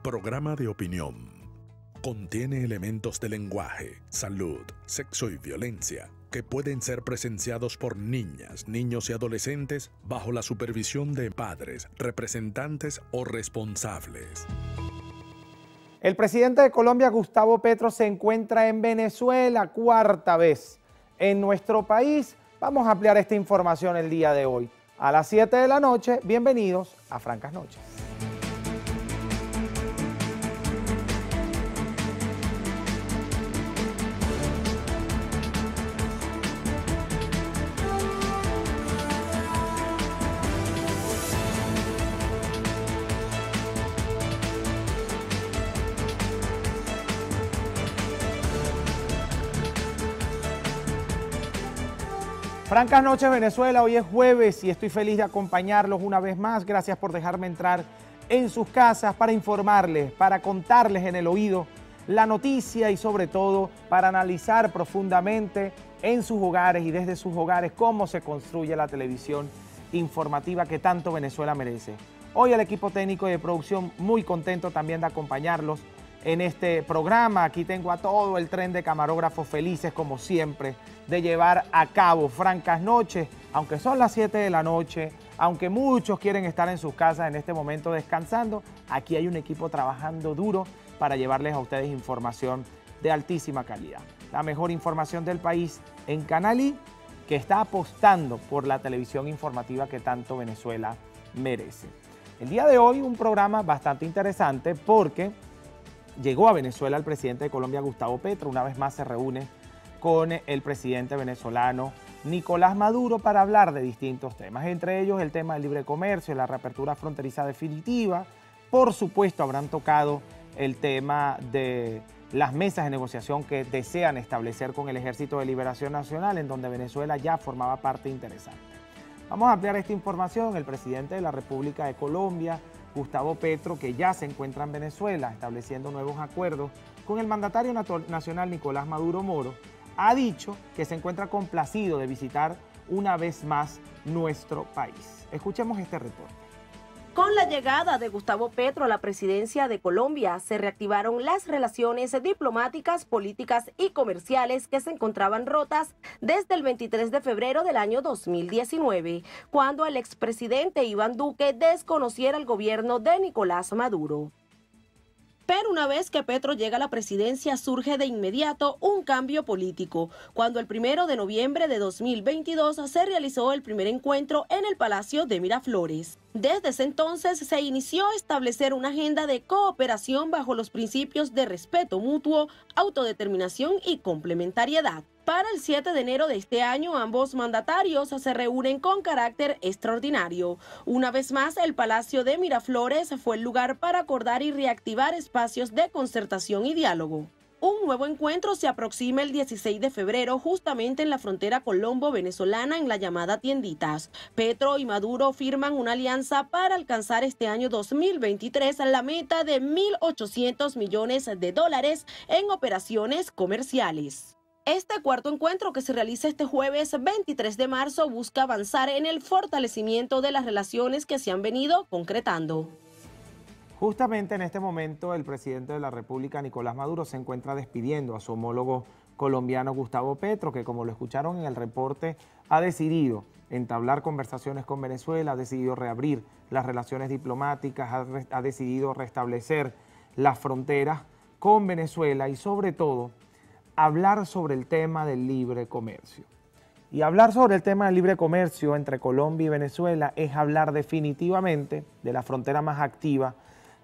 Programa de opinión. Contiene elementos de lenguaje, salud, sexo y violencia que pueden ser presenciados por niñas, niños y adolescentes bajo la supervisión de padres, representantes o responsables. El presidente de Colombia, Gustavo Petro, se encuentra en Venezuela, cuarta vez en nuestro país. Vamos a ampliar esta información el día de hoy. A las 7 de la noche, bienvenidos a Francas Noches. Francas Noches Venezuela, hoy es jueves y estoy feliz de acompañarlos una vez más. Gracias por dejarme entrar en sus casas para informarles, para contarles en el oído la noticia y sobre todo para analizar profundamente en sus hogares y desde sus hogares cómo se construye la televisión informativa que tanto Venezuela merece. Hoy el equipo técnico y de producción muy contento también de acompañarlos en este programa. Aquí tengo a todo el tren de camarógrafos felices como siempre de llevar a cabo Francas Noches, aunque son las 7 de la noche, aunque muchos quieren estar en sus casas en este momento descansando, aquí hay un equipo trabajando duro para llevarles a ustedes información de altísima calidad. La mejor información del país en Canal I, que está apostando por la televisión informativa que tanto Venezuela merece. El día de hoy un programa bastante interesante porque llegó a Venezuela el presidente de Colombia, Gustavo Petro. Una vez más se reúne con el presidente venezolano Nicolás Maduro para hablar de distintos temas, entre ellos el tema del libre comercio, la reapertura fronteriza definitiva. Por supuesto habrán tocado el tema de las mesas de negociación que desean establecer con el Ejército de Liberación Nacional, en donde Venezuela ya formaba parte interesante. Vamos a ampliar esta información. El presidente de la República de Colombia, Gustavo Petro, que ya se encuentra en Venezuela estableciendo nuevos acuerdos con el mandatario nacional Nicolás Maduro Moro, ha dicho que se encuentra complacido de visitar una vez más nuestro país. Escuchemos este reporte. Con la llegada de Gustavo Petro a la presidencia de Colombia, se reactivaron las relaciones diplomáticas, políticas y comerciales que se encontraban rotas desde el 23 de febrero del año 2019, cuando el expresidente Iván Duque desconociera el gobierno de Nicolás Maduro. Pero una vez que Petro llega a la presidencia, surge de inmediato un cambio político, cuando el 1 de noviembre de 2022 se realizó el primer encuentro en el Palacio de Miraflores. Desde ese entonces se inició a establecer una agenda de cooperación bajo los principios de respeto mutuo, autodeterminación y complementariedad. Para el 7 de enero de este año, ambos mandatarios se reúnen con carácter extraordinario. Una vez más, el Palacio de Miraflores fue el lugar para acordar y reactivar espacios de concertación y diálogo. Un nuevo encuentro se aproxima el 16 de febrero, justamente en la frontera colombo-venezolana, en la llamada Tienditas. Petro y Maduro firman una alianza para alcanzar este año 2023 la meta de $1.800 millones en operaciones comerciales. Este cuarto encuentro, que se realiza este jueves 23 de marzo, busca avanzar en el fortalecimiento de las relaciones que se han venido concretando. Justamente en este momento el presidente de la República, Nicolás Maduro, se encuentra despidiendo a su homólogo colombiano Gustavo Petro, que como lo escucharon en el reporte, ha decidido entablar conversaciones con Venezuela, ha decidido reabrir las relaciones diplomáticas, ha decidido restablecer las fronteras con Venezuela y sobre todo hablar sobre el tema del libre comercio. Y hablar sobre el tema del libre comercio entre Colombia y Venezuela es hablar definitivamente de la frontera más activa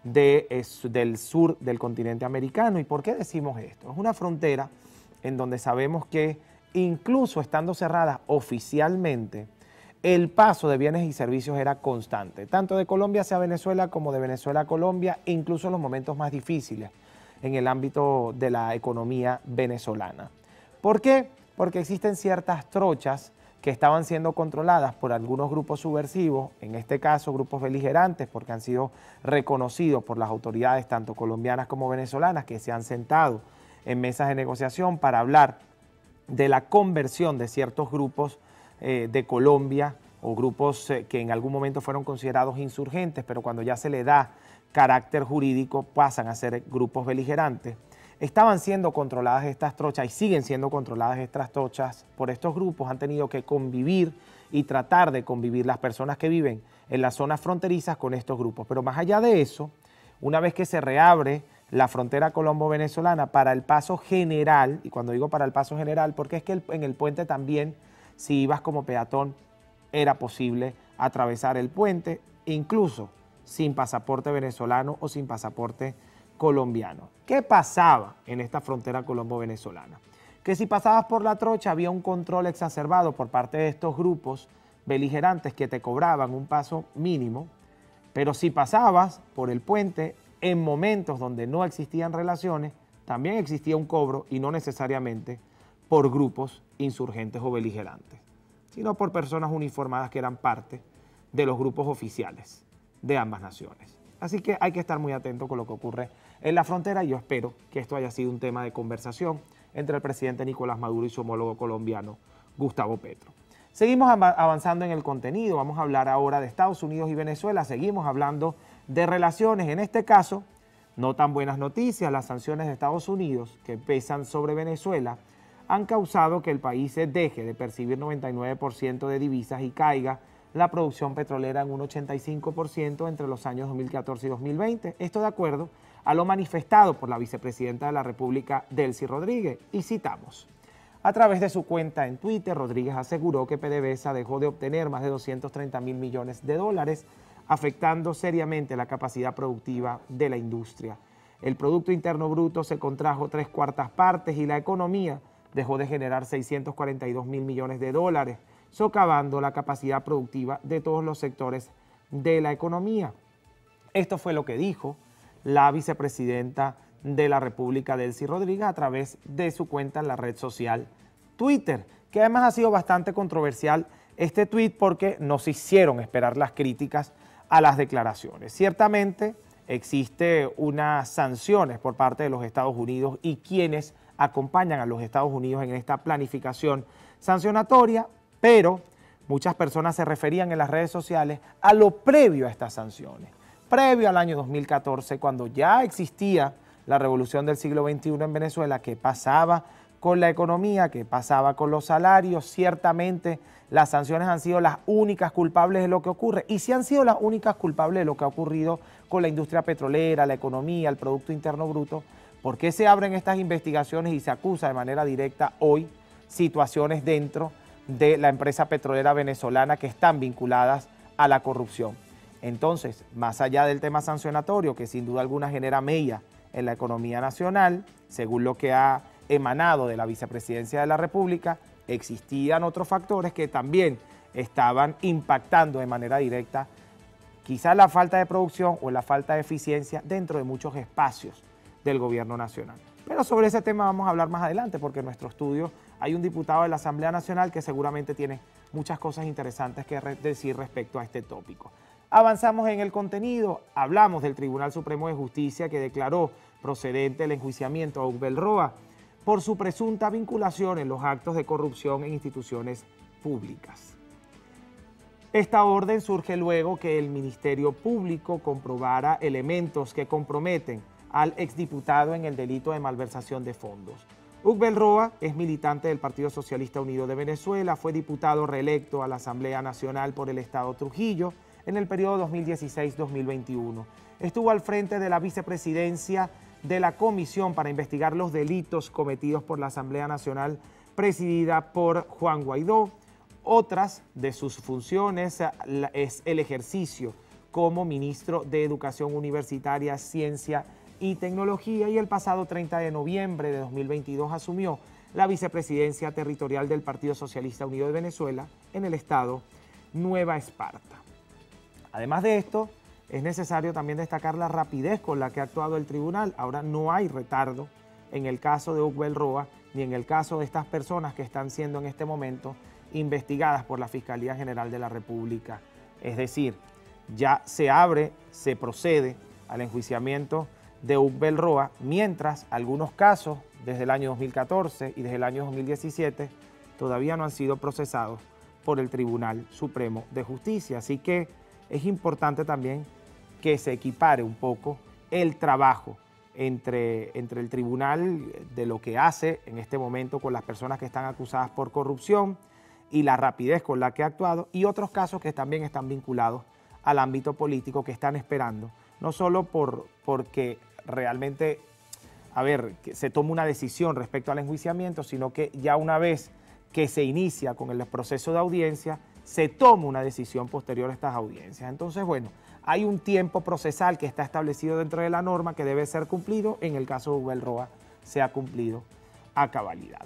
del sur del continente americano. ¿Y por qué decimos esto? Es una frontera en donde sabemos que incluso estando cerrada oficialmente, el paso de bienes y servicios era constante, tanto de Colombia hacia Venezuela como de Venezuela a Colombia, incluso en los momentos más difíciles en el ámbito de la economía venezolana. ¿Por qué? Porque existen ciertas trochas que estaban siendo controladas por algunos grupos subversivos, en este caso grupos beligerantes, porque han sido reconocidos por las autoridades tanto colombianas como venezolanas, que se han sentado en mesas de negociación para hablar de la conversión de ciertos grupos de Colombia o grupos que en algún momento fueron considerados insurgentes, pero cuando ya se le da carácter jurídico pasan a ser grupos beligerantes. Estaban siendo controladas estas trochas y siguen siendo controladas estas trochas por estos grupos. Han tenido que convivir y tratar de convivir las personas que viven en las zonas fronterizas con estos grupos. Pero más allá de eso, una vez que se reabre la frontera colombo-venezolana para el paso general, y cuando digo para el paso general, porque es que en el puente también, si ibas como peatón, era posible atravesar el puente, incluso sin pasaporte venezolano o sin pasaporte colombiano. ¿Qué pasaba en esta frontera colombo-venezolana? Que si pasabas por la trocha había un control exacerbado por parte de estos grupos beligerantes que te cobraban un paso mínimo, pero si pasabas por el puente en momentos donde no existían relaciones, también existía un cobro y no necesariamente por grupos insurgentes o beligerantes, sino por personas uniformadas que eran parte de los grupos oficiales de ambas naciones. Así que hay que estar muy atento con lo que ocurre en la frontera y yo espero que esto haya sido un tema de conversación entre el presidente Nicolás Maduro y su homólogo colombiano, Gustavo Petro. Seguimos avanzando en el contenido, vamos a hablar ahora de Estados Unidos y Venezuela, seguimos hablando de relaciones, en este caso, no tan buenas noticias, las sanciones de Estados Unidos que pesan sobre Venezuela han causado que el país se deje de percibir 99% de divisas y caiga la producción petrolera en un 85% entre los años 2014 y 2020. Esto de acuerdo a lo manifestado por la vicepresidenta de la República, Delcy Rodríguez. Y citamos: a través de su cuenta en Twitter, Rodríguez aseguró que PDVSA dejó de obtener más de 230 mil millones de dólares, afectando seriamente la capacidad productiva de la industria. El Producto Interno Bruto se contrajo 3/4 partes y la economía dejó de generar 642 mil millones de dólares, socavando la capacidad productiva de todos los sectores de la economía. Esto fue lo que dijo la vicepresidenta de la República, Delcy Rodríguez, a través de su cuenta en la red social Twitter, que además ha sido bastante controversial este tuit porque nos hicieron esperar las críticas a las declaraciones. Ciertamente existe unas sanciones por parte de los Estados Unidos y quienes acompañan a los Estados Unidos en esta planificación sancionatoria, pero muchas personas se referían en las redes sociales a lo previo a estas sanciones, previo al año 2014, cuando ya existía la revolución del siglo XXI en Venezuela, que pasaba con la economía, que pasaba con los salarios. Ciertamente las sanciones han sido las únicas culpables de lo que ocurre, y si han sido las únicas culpables de lo que ha ocurrido con la industria petrolera, la economía, el Producto Interno Bruto, ¿por qué se abren estas investigaciones y se acusa de manera directa hoy situaciones dentro de la empresa petrolera venezolana que están vinculadas a la corrupción? Entonces, más allá del tema sancionatorio, que sin duda alguna genera mella en la economía nacional, según lo que ha emanado de la vicepresidencia de la República, existían otros factores que también estaban impactando de manera directa quizás la falta de producción o la falta de eficiencia dentro de muchos espacios del gobierno nacional. Pero sobre ese tema vamos a hablar más adelante, porque en nuestro estudio hay un diputado de la Asamblea Nacional que seguramente tiene muchas cosas interesantes que decir respecto a este tópico. Avanzamos en el contenido, hablamos del Tribunal Supremo de Justicia que declaró procedente el enjuiciamiento a Ugbel Roa por su presunta vinculación en los actos de corrupción en instituciones públicas. Esta orden surge luego que el Ministerio Público comprobara elementos que comprometen al exdiputado en el delito de malversación de fondos. Ugbel Roa es militante del Partido Socialista Unido de Venezuela, fue diputado reelecto a la Asamblea Nacional por el Estado Trujillo en el periodo 2016-2021. Estuvo al frente de la vicepresidencia de la Comisión para investigar los delitos cometidos por la Asamblea Nacional presidida por Juan Guaidó. Otras de sus funciones es el ejercicio como ministro de Educación Universitaria, Ciencia y Tecnología, y el pasado 30 de noviembre de 2022 asumió la vicepresidencia territorial del Partido Socialista Unido de Venezuela en el estado Nueva Esparta. Además de esto, es necesario también destacar la rapidez con la que ha actuado el tribunal. Ahora no hay retardo en el caso de Ugbel Roa ni en el caso de estas personas que están siendo en este momento investigadas por la Fiscalía General de la República. Es decir, ya se abre, se procede al enjuiciamiento de Ugbel Roa, mientras algunos casos desde el año 2014 y desde el año 2017 todavía no han sido procesados por el Tribunal Supremo de Justicia. Así que es importante también que se equipare un poco el trabajo entre el tribunal de lo que hace en este momento con las personas que están acusadas por corrupción y la rapidez con la que ha actuado, y otros casos que también están vinculados al ámbito político, que están esperando, no solo porque realmente, que se tome una decisión respecto al enjuiciamiento, sino que ya una vez que se inicia con el proceso de audiencia, se toma una decisión posterior a estas audiencias. Entonces, bueno, hay un tiempo procesal que está establecido dentro de la norma que debe ser cumplido. En el caso de Ubel Roa se ha cumplido a cabalidad.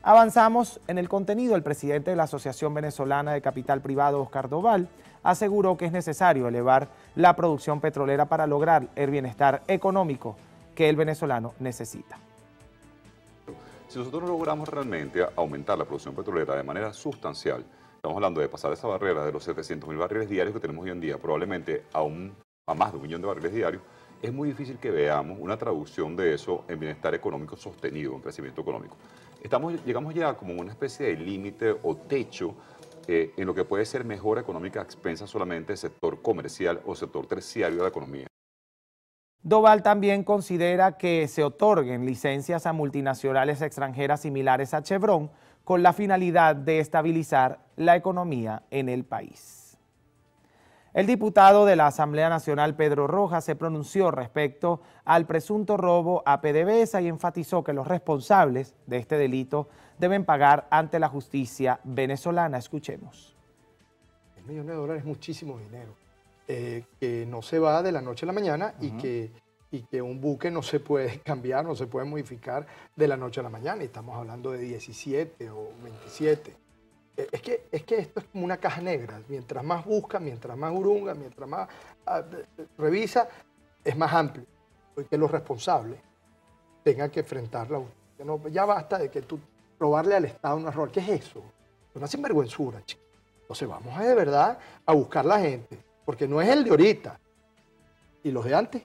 Avanzamos en el contenido. El presidente de la Asociación Venezolana de Capital Privado, Oscar Doval, aseguró que es necesario elevar la producción petrolera para lograr el bienestar económico que el venezolano necesita. Si nosotros no logramos realmente aumentar la producción petrolera de manera sustancial, estamos hablando de pasar esa barrera de los 700.000 barriles diarios que tenemos hoy en día, probablemente a más de 1 millón de barriles diarios, es muy difícil que veamos una traducción de eso en bienestar económico sostenido, en crecimiento económico. Llegamos ya como una especie de límite o techo en lo que puede ser mejora económica a expensas solamente del sector comercial o sector terciario de la economía. Doval también considera que se otorguen licencias a multinacionales extranjeras similares a Chevron con la finalidad de estabilizar la economía en el país. El diputado de la Asamblea Nacional, Pedro Rojas, se pronunció respecto al presunto robo a PDVSA y enfatizó que los responsables de este delito deben pagar ante la justicia venezolana. Escuchemos. $1 millón es muchísimo dinero, que no se va de la noche a la mañana y que un buque no se puede cambiar, no se puede modificar de la noche a la mañana. Y estamos hablando de 17 o 27. Es que esto es como una caja negra. Mientras más busca, mientras más hurunga, mientras más revisa, es más amplio. Porque los responsables tengan que enfrentar la justicia. No, ya basta de que tú robarle al Estado un error. ¿Qué es eso? Es una sinvergüenzura, chicos. Entonces vamos de verdad a buscar la gente. Porque no es el de ahorita. ¿Y los de antes?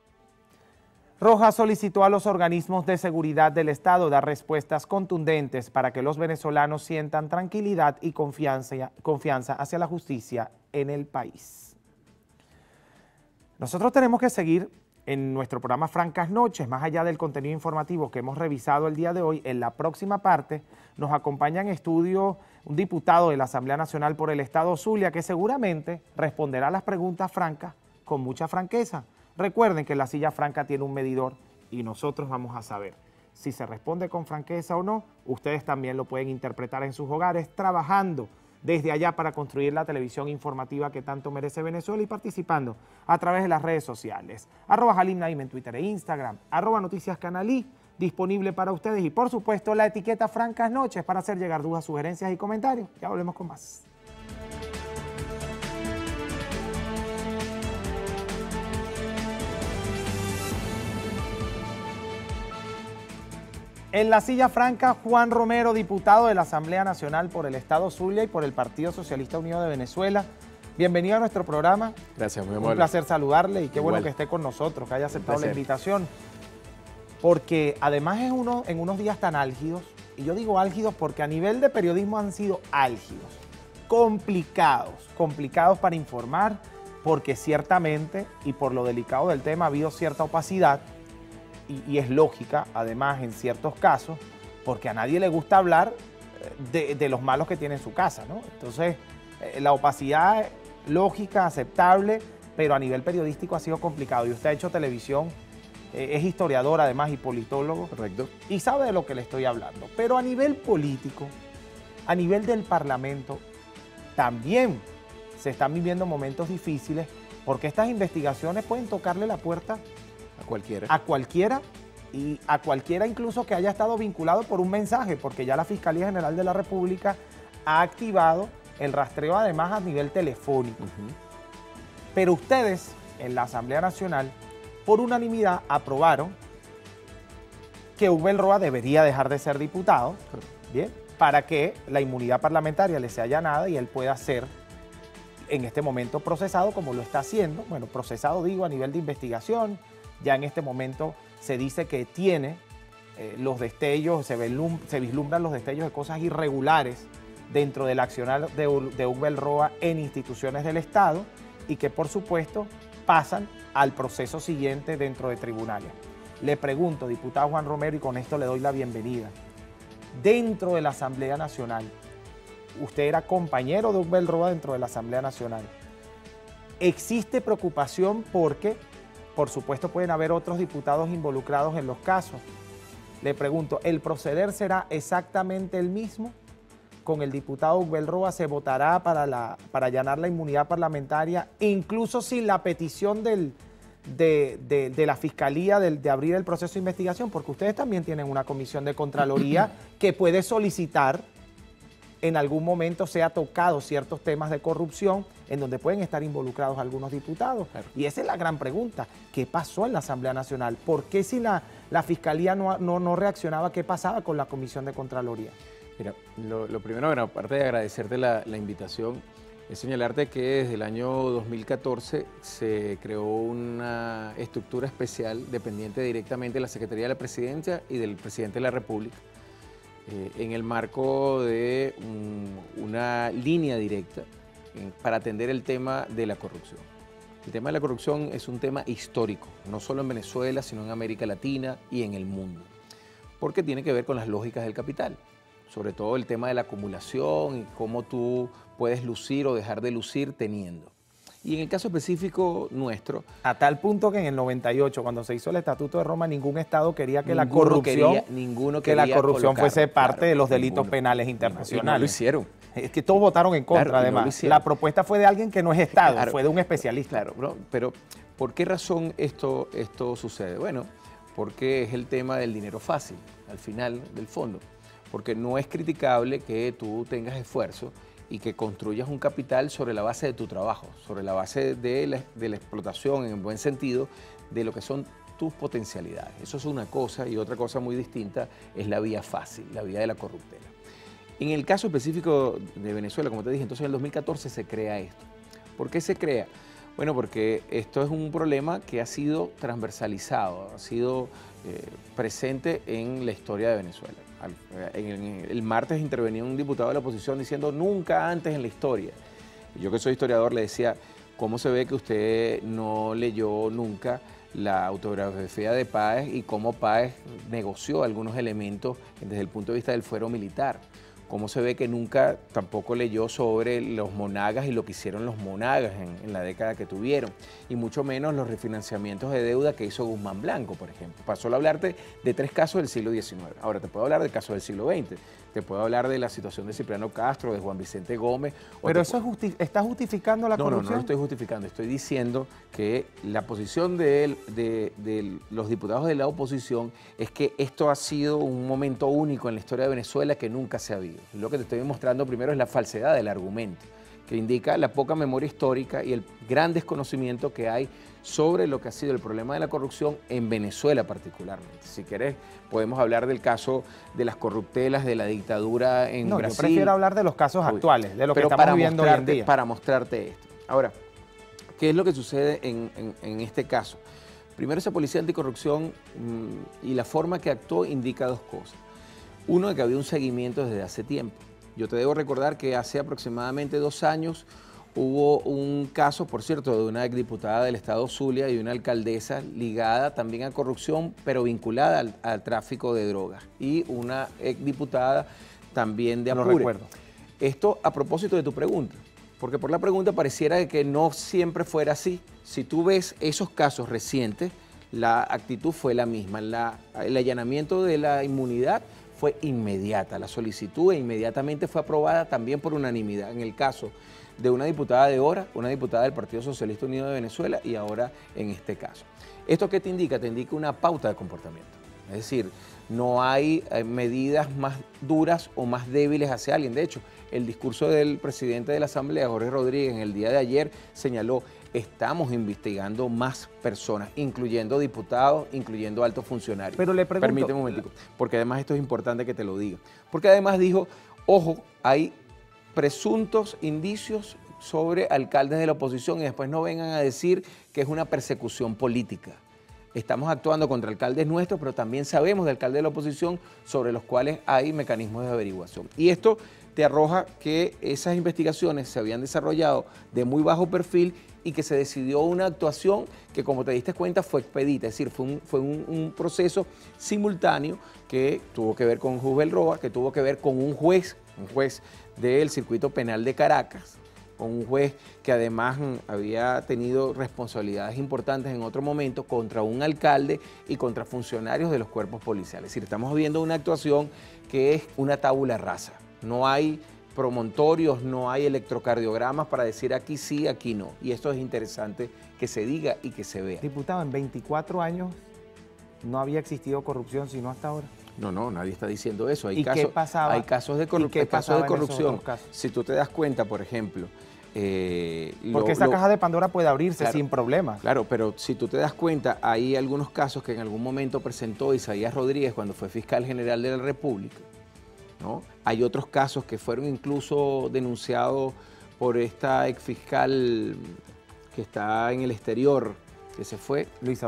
Rojas solicitó a los organismos de seguridad del Estado dar respuestas contundentes para que los venezolanos sientan tranquilidad y confianza hacia la justicia en el país. Nosotros tenemos que seguir en nuestro programa Francas Noches, más allá del contenido informativo que hemos revisado el día de hoy. En la próxima parte nos acompaña en estudio un diputado de la Asamblea Nacional por el Estado Zulia, que seguramente responderá a las preguntas francas con mucha franqueza. Recuerden que la silla franca tiene un medidor y nosotros vamos a saber si se responde con franqueza o no. Ustedes también lo pueden interpretar en sus hogares, trabajando desde allá para construir la televisión informativa que tanto merece Venezuela y participando a través de las redes sociales. @JalimNaim en Twitter e Instagram, @NoticiasCanalí, disponible para ustedes. Y por supuesto la etiqueta Francas Noches para hacer llegar dudas, sugerencias y comentarios. Ya volvemos con más. En la silla franca, Juan Romero, diputado de la Asamblea Nacional por el Estado Zulia y por el Partido Socialista Unido de Venezuela. Bienvenido a nuestro programa. Gracias, muy amable. Un placer saludarle y qué Igual. bueno que esté con nosotros, que haya aceptado la invitación. Porque además es en unos días tan álgidos, y yo digo álgidos porque a nivel de periodismo han sido álgidos, complicados para informar, porque ciertamente, y por lo delicado del tema, ha habido cierta opacidad, y es lógica, además, en ciertos casos, porque a nadie le gusta hablar de los malos que tiene en su casa, ¿no? Entonces, la opacidad es lógica, aceptable, pero a nivel periodístico ha sido complicado. Y usted ha hecho televisión, es historiador además y politólogo. Correcto. Y sabe de lo que le estoy hablando. Pero a nivel político, a nivel del Parlamento, también se están viviendo momentos difíciles, porque estas investigaciones pueden tocarle la puerta a cualquiera y a cualquiera incluso que haya estado vinculado por un mensaje, porque ya la Fiscalía General de la República ha activado el rastreo además a nivel telefónico. Pero ustedes en la Asamblea Nacional por unanimidad aprobaron que Ubel Roa debería dejar de ser diputado, ¿bien? Para que la inmunidad parlamentaria le sea allanada y él pueda ser en este momento procesado como lo está haciendo. Bueno, procesado digo a nivel de investigación. Ya en este momento se dice que tiene los destellos, se vislumbran los destellos de cosas irregulares dentro del accionar de Ubel Roa en instituciones del Estado y que por supuesto pasan al proceso siguiente dentro de tribunales. Le pregunto, diputado Juan Romero, y con esto le doy la bienvenida. Dentro de la Asamblea Nacional, usted era compañero de Ogbel Roa dentro de la Asamblea Nacional. ¿Existe preocupación porque, por supuesto, pueden haber otros diputados involucrados en los casos? Le pregunto, ¿el proceder será exactamente el mismo? Con el diputado Ogbel Roa se votará para allanar la inmunidad parlamentaria, incluso sin la petición de la Fiscalía de abrir el proceso de investigación, porque ustedes también tienen una comisión de Contraloría que puede solicitar en algún momento sea tocado ciertos temas de corrupción en donde pueden estar involucrados algunos diputados. Claro. Y esa es la gran pregunta. ¿Qué pasó en la Asamblea Nacional? ¿Por qué si la Fiscalía no reaccionaba? ¿Qué pasaba con la Comisión de Contraloría? Mira, lo primero, bueno, aparte de agradecerte la invitación, es señalarte que desde el año 2014 se creó una estructura especial dependiente directamente de la Secretaría de la Presidencia y del Presidente de la República, en el marco de una línea directa para atender el tema de la corrupción. El tema de la corrupción es un tema histórico, no solo en Venezuela, sino en América Latina y en el mundo, porque tiene que ver con las lógicas del capital, sobre todo el tema de la acumulación y cómo tú puedes lucir o dejar de lucir teniendo. Y en el caso específico nuestro... A tal punto que en el 98, cuando se hizo el Estatuto de Roma, ningún Estado quería que la corrupción fuese parte de los delitos penales internacionales. No lo hicieron. Es que todos votaron en contra, claro, además. La propuesta fue de alguien que no es Estado, claro, fue de un especialista. Claro, pero ¿por qué razón esto sucede? Bueno, porque es el tema del dinero fácil, al final del fondo. Porque no es criticable que tú tengas esfuerzo y que construyas un capital sobre la base de tu trabajo, sobre la base de la explotación, en buen sentido, de lo que son tus potencialidades. Eso es una cosa, y otra cosa muy distinta es la vía fácil, la vía de la corruptela. En el caso específico de Venezuela, como te dije, entonces en el 2014 se crea esto. ¿Por qué se crea? Bueno, porque esto es un problema que ha sido transversalizado, ha sido presente en la historia de Venezuela. El martes intervenía un diputado de la oposición diciendo nunca antes en la historia. Y yo que soy historiador le decía, ¿cómo se ve que usted no leyó nunca la autobiografía de Páez y cómo Páez negoció algunos elementos desde el punto de vista del fuero militar? ¿Cómo se ve que nunca tampoco leyó sobre los monagas y lo que hicieron los monagas en la década que tuvieron? Y mucho menos los refinanciamientos de deuda que hizo Guzmán Blanco, por ejemplo. Pasó a hablarte de 3 casos del siglo XIX. Ahora te puedo hablar del caso del siglo XX. Te puedo hablar de la situación de Cipriano Castro, de Juan Vicente Gómez. Pero eso ¿está justificando la corrupción? No lo estoy justificando. Estoy diciendo que la posición de los diputados de la oposición es que esto ha sido un momento único en la historia de Venezuela que nunca se ha habido. Lo que te estoy mostrando primero es la falsedad del argumento, que indica la poca memoria histórica y el gran desconocimiento que hay sobre lo que ha sido el problema de la corrupción en Venezuela particularmente. Si querés, podemos hablar del caso de las corruptelas, de la dictadura en Brasil. Yo prefiero hablar de los casos actuales, de lo que estamos viviendo hoy en día. Para mostrarte esto. Ahora, ¿qué es lo que sucede en este caso? Primero, esa policía anticorrupción y la forma que actuó indica 2 cosas. Uno, de que había un seguimiento desde hace tiempo. Yo te debo recordar que hace aproximadamente 2 años hubo un caso, por cierto, de una exdiputada del estado Zulia y una alcaldesa ligada también a corrupción, pero vinculada al tráfico de drogas. Y una exdiputada también de Apure. No recuerdo. Esto a propósito de tu pregunta, porque por la pregunta pareciera que no siempre fuera así. Si tú ves esos casos recientes, la actitud fue la misma. El allanamiento de la inmunidad fue inmediata, la solicitud inmediatamente fue aprobada también por unanimidad. En el caso de una diputada de Hora, una diputada del Partido Socialista Unido de Venezuela y ahora en este caso. ¿Esto qué te indica? Te indica una pauta de comportamiento. Es decir, no hay medidas más duras o más débiles hacia alguien. De hecho, el discurso del presidente de la Asamblea, Jorge Rodríguez, en el día de ayer señaló: estamos investigando más personas, incluyendo diputados, incluyendo altos funcionarios. Pero le pregunto... Permíteme un momentico, porque además esto es importante que te lo diga. Porque además dijo, ojo, hay presuntos indicios sobre alcaldes de la oposición y después no vengan a decir que es una persecución política. Estamos actuando contra alcaldes nuestros, pero también sabemos de alcaldes de la oposición sobre los cuales hay mecanismos de averiguación. Y esto te arroja que esas investigaciones se habían desarrollado de muy bajo perfil y que se decidió una actuación que, como te diste cuenta, fue expedita, es decir, fue un proceso simultáneo que tuvo que ver con Hubel Roa, que tuvo que ver con un juez del circuito penal de Caracas, con un juez que además había tenido responsabilidades importantes en otro momento contra un alcalde y contra funcionarios de los cuerpos policiales. Es decir, estamos viendo una actuación que es una tabula rasa. No hay promontorios, no hay electrocardiogramas para decir aquí sí, aquí no. Y esto es interesante que se diga y que se vea. Diputado, en 24 años no había existido corrupción, sino hasta ahora. No, nadie está diciendo eso. Hay ¿Y qué pasaba? Hay casos de, ¿Y casos de en esos corrupción. otros casos? Si tú te das cuenta, por ejemplo... Porque esa caja de Pandora puede abrirse claro, sin problemas. Claro, pero si tú te das cuenta, hay algunos casos que en algún momento presentó Isaías Rodríguez cuando fue fiscal general de la República, ¿no? Hay otros casos que fueron incluso denunciados por esta exfiscal que está en el exterior, que se fue, Luisa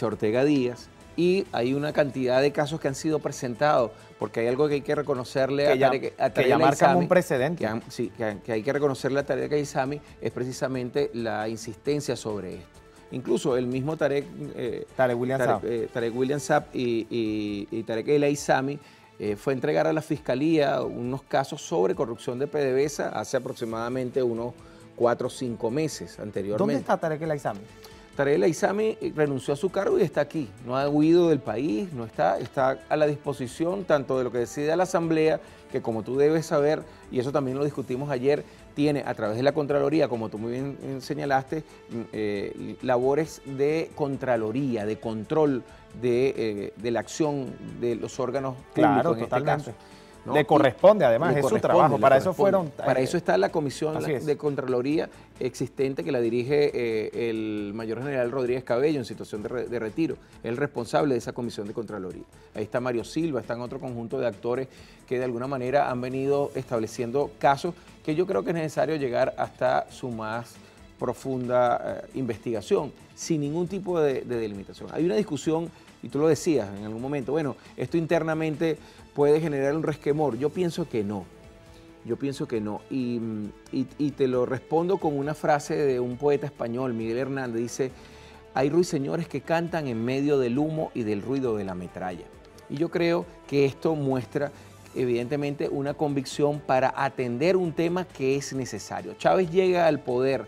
Ortega Díaz. Y hay una cantidad de casos que han sido presentados, porque hay algo que hay que reconocerle a Tarek que ya marcan un precedente. Que hay que reconocerle a Tarek Aizami, es precisamente la insistencia sobre esto. Incluso el mismo Tarek William Saab y Tarek El Aizami fue a entregar a la Fiscalía unos casos sobre corrupción de PDVSA hace aproximadamente unos 4 o 5 meses anteriormente. ¿Dónde está Tarek El Aizami? Tarek El Aizami renunció a su cargo y está aquí. No ha huido del país, está a la disposición tanto de lo que decide la Asamblea, que como tú debes saber, y eso también lo discutimos ayer, tiene a través de la Contraloría, como tú muy bien señalaste, labores de Contraloría, de control de la acción de los órganos públicos, claro, en totalmente. este caso, ¿no? Le corresponde además, es su trabajo, para eso fueron... Para eso está la comisión de Contraloría existente que la dirige el mayor general Rodríguez Cabello en situación de retiro, es el responsable de esa comisión de Contraloría. Ahí está Mario Silva, están otro conjunto de actores que de alguna manera han venido estableciendo casos que yo creo que es necesario llegar hasta su más profunda investigación, sin ningún tipo de delimitación. Hay una discusión, y tú lo decías en algún momento, bueno, esto internamente puede generar un resquemor. Yo pienso que no. Y te lo respondo con una frase de un poeta español, Miguel Hernández, dice: hay ruiseñores que cantan en medio del humo y del ruido de la metralla. Y yo creo que esto muestra evidentemente una convicción para atender un tema que es necesario. Chávez llega al poder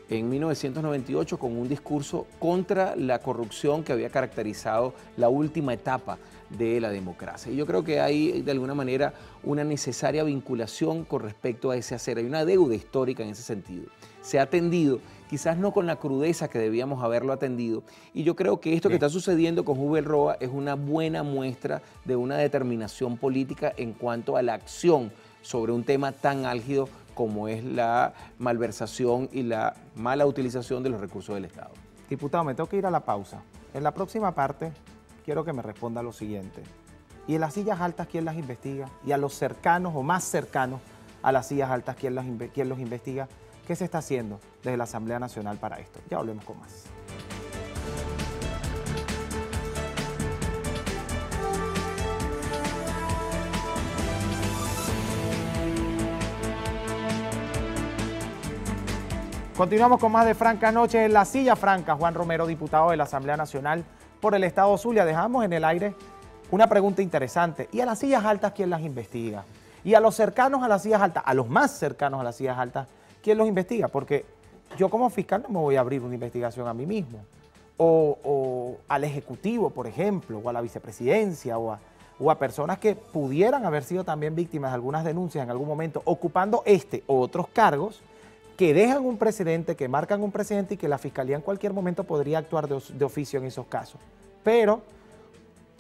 en 1998 con un discurso contra la corrupción que había caracterizado la última etapa de la democracia. Y yo creo que hay de alguna manera una necesaria vinculación con respecto a ese hacer. Hay una deuda histórica en ese sentido. Se ha atendido, quizás no con la crudeza que debíamos haberlo atendido. Y yo creo que esto que está sucediendo con Hubel Roa es una buena muestra de una determinación política en cuanto a la acción sobre un tema tan álgido como es la malversación y la mala utilización de los recursos del Estado. Diputado, me tengo que ir a la pausa. En la próxima parte quiero que me responda lo siguiente. ¿Y en las sillas altas quién las investiga? ¿Y a los cercanos o más cercanos a las sillas altas quién los investiga? ¿Qué se está haciendo desde la Asamblea Nacional para esto? Ya volvemos con más. Continuamos con más de Francas Noches en la Silla Franca. Juan Romero, diputado de la Asamblea Nacional por el Estado Zulia. Dejamos en el aire una pregunta interesante. ¿Y a las sillas altas quién las investiga? ¿Y a los cercanos a las sillas altas, a los más cercanos a las sillas altas, quién los investiga? Porque yo como fiscal no me voy a abrir una investigación a mí mismo. O al Ejecutivo, por ejemplo, o a la Vicepresidencia, o a personas que pudieran haber sido también víctimas de algunas denuncias en algún momento, ocupando este o otros cargos, que dejan un precedente, que marcan un precedente y que la Fiscalía en cualquier momento podría actuar de oficio en esos casos. Pero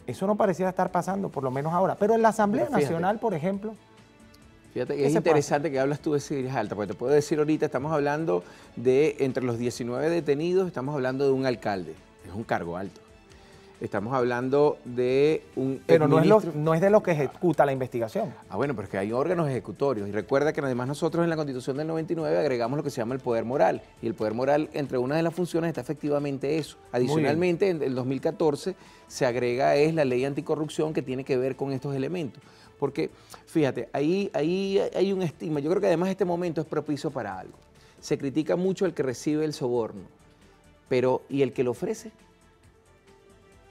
eso no pareciera estar pasando, por lo menos ahora. Pero en la Asamblea Nacional, por ejemplo... Fíjate, es interesante que hablas tú de sillas altas, porque te puedo decir ahorita, estamos hablando de, entre los 19 detenidos, estamos hablando de un alcalde, es un cargo alto. Estamos hablando de un... Pero no es de lo que ejecuta la investigación. Bueno, pero es que hay órganos ejecutorios. Y recuerda que además nosotros en la Constitución del 99 agregamos lo que se llama el poder moral. Y el poder moral, entre una de las funciones, está efectivamente eso. Adicionalmente, en el 2014 se agrega la ley anticorrupción que tiene que ver con estos elementos. Porque, fíjate, ahí hay un estigma. Yo creo que además este momento es propicio para algo. se critica mucho al que recibe el soborno, pero ¿y el que lo ofrece?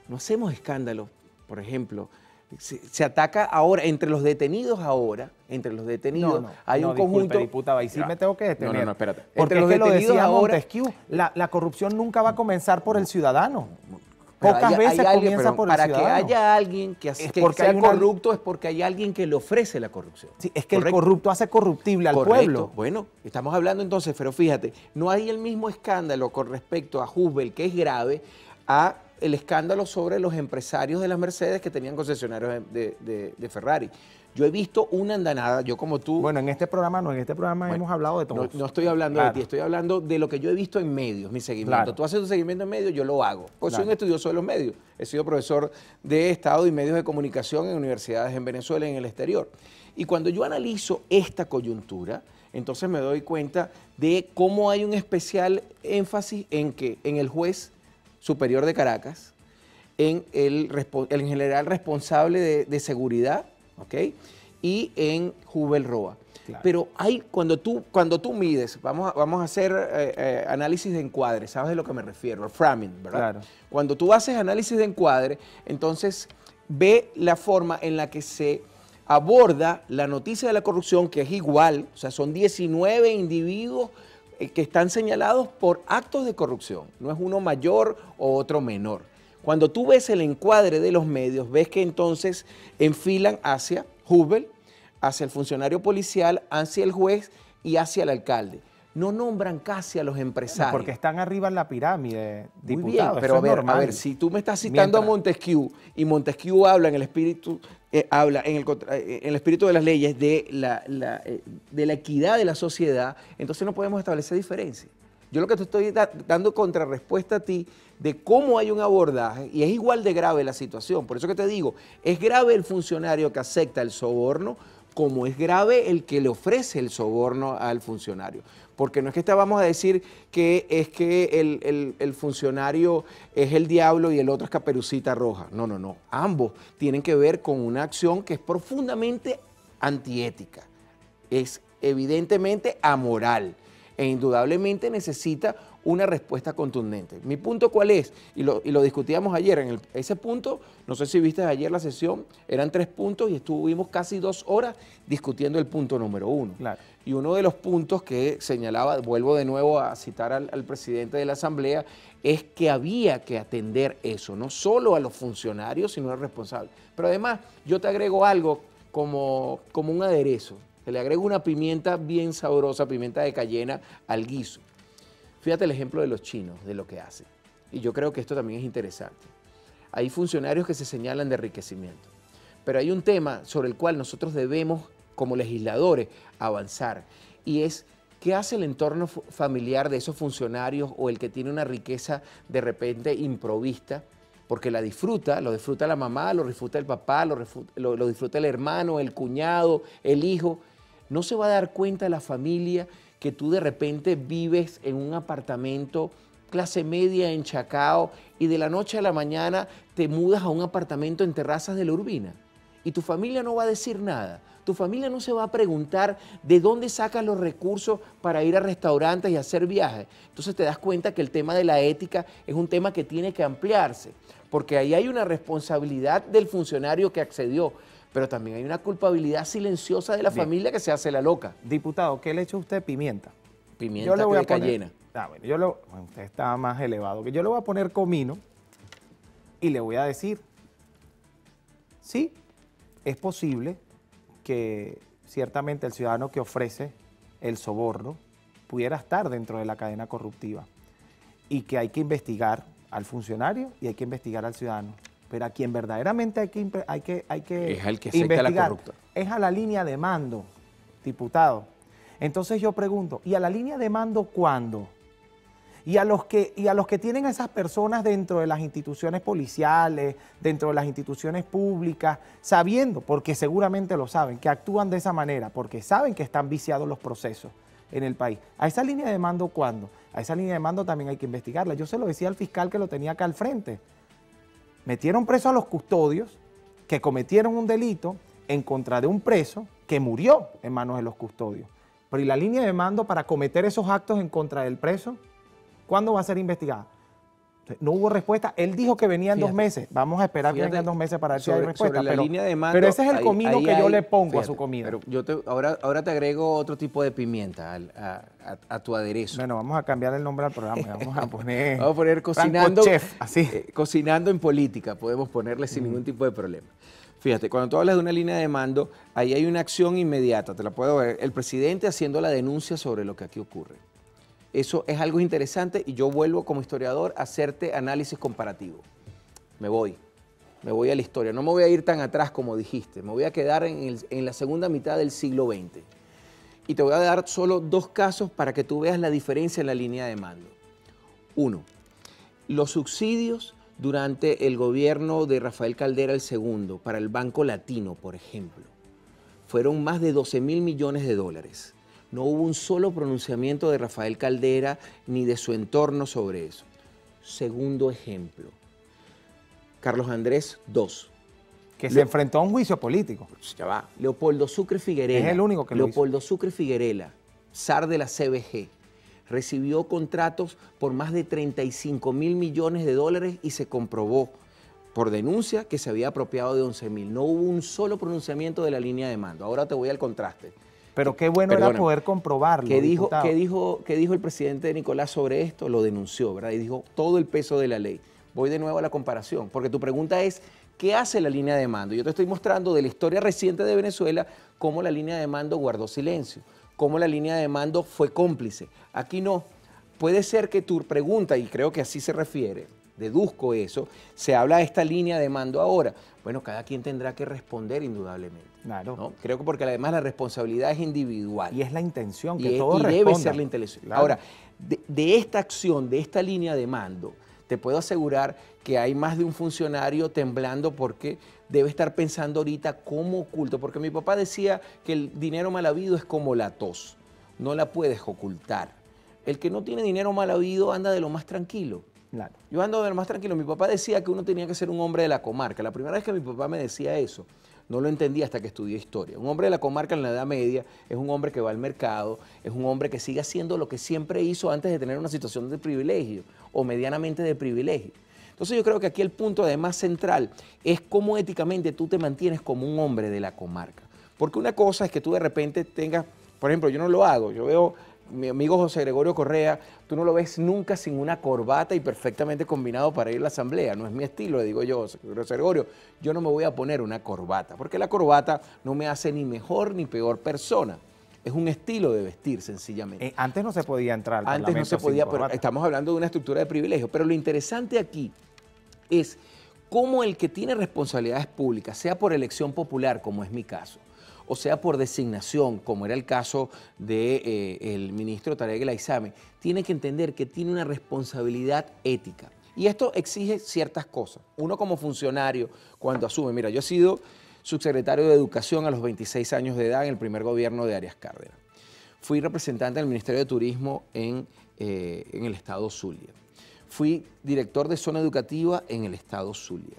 No hacemos escándalo, por ejemplo. Se ataca ahora, entre los detenidos hay un conjunto... Diputado, ahí sí me tengo que detener. No, espérate. Porque Entre los detenidos ahora... Montesquieu, la corrupción nunca va a comenzar por el ciudadano. Pero Pocas veces comienza por el para ciudadano. que haya alguien que sea corrupto es porque hay alguien que le ofrece la corrupción. Sí, es que el corrupto hace corruptible al pueblo. Bueno, estamos hablando entonces, pero fíjate, no hay el mismo escándalo con respecto a Husbel, que es grave, a el escándalo sobre los empresarios de las Mercedes que tenían concesionarios de Ferrari. Yo he visto una andanada, yo como tú... Bueno, en este programa hemos hablado de todo. No estoy hablando de ti, estoy hablando de lo que yo he visto en medios, mi seguimiento. Claro. Tú haces tu seguimiento en medios, yo lo hago. Pues soy un estudioso de los medios. He sido profesor de Estado y medios de comunicación en universidades en Venezuela y en el exterior. Y cuando yo analizo esta coyuntura, entonces me doy cuenta de cómo hay un especial énfasis en el juez superior de Caracas, en el general responsable de seguridad, ¿ok? Y en Husbel Roa. Claro. Pero cuando tú mides, vamos a hacer análisis de encuadre, ¿sabes de lo que me refiero? El framing, ¿verdad? Claro. Cuando tú haces análisis de encuadre, entonces ve la forma en la que se aborda la noticia de la corrupción, que es igual, o sea, son 19 individuos que están señalados por actos de corrupción, no es uno mayor o otro menor. Cuando tú ves el encuadre de los medios, ves que entonces enfilan hacia Husbel, hacia el funcionario policial, hacia el juez y hacia el alcalde. No nombran casi a los empresarios. Porque están arriba en la pirámide, diputado. Muy bien, pero a ver, si tú me estás citando a Montesquieu, y Montesquieu habla en el espíritu, en el espíritu de las leyes de la equidad de la sociedad, entonces no podemos establecer diferencia. Yo lo que te estoy dando contrarrespuesta a ti de cómo hay un abordaje y es igual de grave la situación. Por eso que te digo, es grave el funcionario que acepta el soborno como es grave el que le ofrece el soborno al funcionario. Porque no es que vamos a decir que es que el funcionario es el diablo y el otro es Caperucita Roja. No, no, no. Ambos tienen que ver con una acción que es profundamente antiética. Es evidentemente amoral e indudablemente necesita una respuesta contundente. Mi punto ¿cuál es? Y lo discutíamos ayer. Ese punto, no sé si viste ayer la sesión, eran 3 puntos y estuvimos casi 2 horas discutiendo el punto número 1. Claro. Y uno de los puntos que señalaba, vuelvo de nuevo a citar al presidente de la Asamblea, es que había que atender eso, no solo a los funcionarios, sino a los responsables. Pero además, yo te agrego algo como un aderezo. Le agrego una pimienta bien sabrosa, pimienta de cayena al guiso. Fíjate el ejemplo de los chinos, de lo que hacen. Y yo creo que esto también es interesante. Hay funcionarios que se señalan de enriquecimiento. Pero hay un tema sobre el cual nosotros debemos, como legisladores, avanzar. Y es, ¿qué hace el entorno familiar de esos funcionarios o el que tiene una riqueza de repente improvista? Porque lo disfruta la mamá, lo disfruta el papá, lo disfruta el hermano, el cuñado, el hijo. No se va a dar cuenta la familia que tú de repente vives en un apartamento clase media en Chacao y de la noche a la mañana te mudas a un apartamento en Terrazas de la Urbina y tu familia no va a decir nada. Tu familia no se va a preguntar de dónde sacas los recursos para ir a restaurantes y hacer viajes. Entonces te das cuenta que el tema de la ética es un tema que tiene que ampliarse, porque ahí hay una responsabilidad del funcionario que accedió, pero también hay una culpabilidad silenciosa de la familia que se hace la loca. Diputado, ¿qué le echa usted? Pimienta. Pimienta de cayena. Bueno, usted está más elevado. Que yo le voy a poner comino y le voy a decir, sí, es posible que ciertamente el ciudadano que ofrece el soborno pudiera estar dentro de la cadena corruptiva y que hay que investigar al funcionario y hay que investigar al ciudadano. Pero a quien verdaderamente hay que es al que acepta la corrupta. Es a la línea de mando, diputado. Entonces yo pregunto, ¿y a la línea de mando cuándo? Y a los que tienen a esas personas dentro de las instituciones policiales, dentro de las instituciones públicas, sabiendo, porque seguramente lo saben, que actúan de esa manera, porque saben que están viciados los procesos en el país. ¿A esa línea de mando cuándo? A esa línea de mando también hay que investigarla. Yo se lo decía al fiscal que lo tenía acá al frente. Metieron preso a los custodios que cometieron un delito en contra de un preso que murió en manos de los custodios. Pero ¿y la línea de mando para cometer esos actos en contra del preso? ¿Cuándo va a ser investigada? No hubo respuesta. Él dijo que venía en 2 meses. Vamos a esperar que vengan 2 meses para ver si hay respuesta. Sobre la línea de mando, pero ese es el comino que yo le pongo, fíjate, a su comida. Pero ahora te agrego otro tipo de pimienta a tu aderezo. Bueno, vamos a cambiar el nombre al programa. Vamos a poner cocinando, Chef, así. Cocinando en política. Podemos ponerle sin ningún tipo de problema. Fíjate, cuando tú hablas de una línea de mando, ahí hay una acción inmediata. Te la puedo ver. El presidente haciendo la denuncia sobre lo que aquí ocurre. Eso es algo interesante y yo vuelvo como historiador a hacerte análisis comparativo. Me voy a la historia. No me voy a ir tan atrás como dijiste. Me voy a quedar en la segunda mitad del siglo XX. Y te voy a dar solo 2 casos para que tú veas la diferencia en la línea de mando. 1. Los subsidios durante el gobierno de Rafael Caldera II para el Banco Latino, por ejemplo, fueron más de 12.000 millones de dólares. No hubo un solo pronunciamiento de Rafael Caldera ni de su entorno sobre eso. Segundo ejemplo, Carlos Andrés II. Que se enfrentó a un juicio político. Ya va. Leopoldo Sucre Figuerela. Es el único que lo hizo. Leopoldo Sucre Figuerela, zar de la CBG, recibió contratos por más de 35.000 millones de dólares y se comprobó por denuncia que se había apropiado de 11.000. No hubo un solo pronunciamiento de la línea de mando. Ahora te voy al contraste. Pero qué bueno era poder comprobarlo. ¿Qué dijo el presidente Nicolás sobre esto? Lo denunció, ¿verdad? Y dijo todo el peso de la ley. Voy de nuevo a la comparación, porque tu pregunta es, ¿qué hace la línea de mando? Yo te estoy mostrando de la historia reciente de Venezuela cómo la línea de mando guardó silencio, cómo la línea de mando fue cómplice. Aquí no. Puede ser que tu pregunta, y creo que así se refiere, deduzco eso, se habla de esta línea de mando ahora. Bueno, cada quien tendrá que responder indudablemente. Claro. ¿No? Creo que porque además la responsabilidad es individual. Y es la intención, que todos respondan. Y debe ser la intención. Claro. Ahora, de esta acción, de esta línea de mando, te puedo asegurar que hay más de un funcionario temblando porque debe estar pensando ahorita cómo oculto. Porque mi papá decía que el dinero mal habido es como la tos, no la puedes ocultar. El que no tiene dinero mal habido anda de lo más tranquilo. Claro. Yo ando de lo más tranquilo. Mi papá decía que uno tenía que ser un hombre de la comarca. La primera vez que mi papá me decía eso, no lo entendí hasta que estudié historia. Un hombre de la comarca en la Edad Media es un hombre que va al mercado, es un hombre que sigue haciendo lo que siempre hizo antes de tener una situación de privilegio o medianamente de privilegio. Entonces yo creo que aquí el punto además central es cómo éticamente tú te mantienes como un hombre de la comarca. Porque una cosa es que tú de repente tengas, por ejemplo, yo no lo hago, yo veo mi amigo José Gregorio Correa, tú no lo ves nunca sin una corbata y perfectamente combinado para ir a la asamblea. No es mi estilo, le digo yo, José Gregorio, yo no me voy a poner una corbata, porque la corbata no me hace ni mejor ni peor persona. Es un estilo de vestir, sencillamente. Antes no se podía entrar al Antes no se podía, pero corbata. estamos hablando de una estructura de privilegio. Pero lo interesante aquí es cómo el que tiene responsabilidades públicas, sea por elección popular, como es mi caso, o sea por designación, como era el caso del ministro Tarek El Aissami, tiene que entender que tiene una responsabilidad ética. Y esto exige ciertas cosas. Uno como funcionario, cuando asume, mira, yo he sido subsecretario de Educación a los 26 años de edad en el primer gobierno de Arias Cárdenas. Fui representante del Ministerio de Turismo en el estado Zulia. Fui director de zona educativa en el estado Zulia.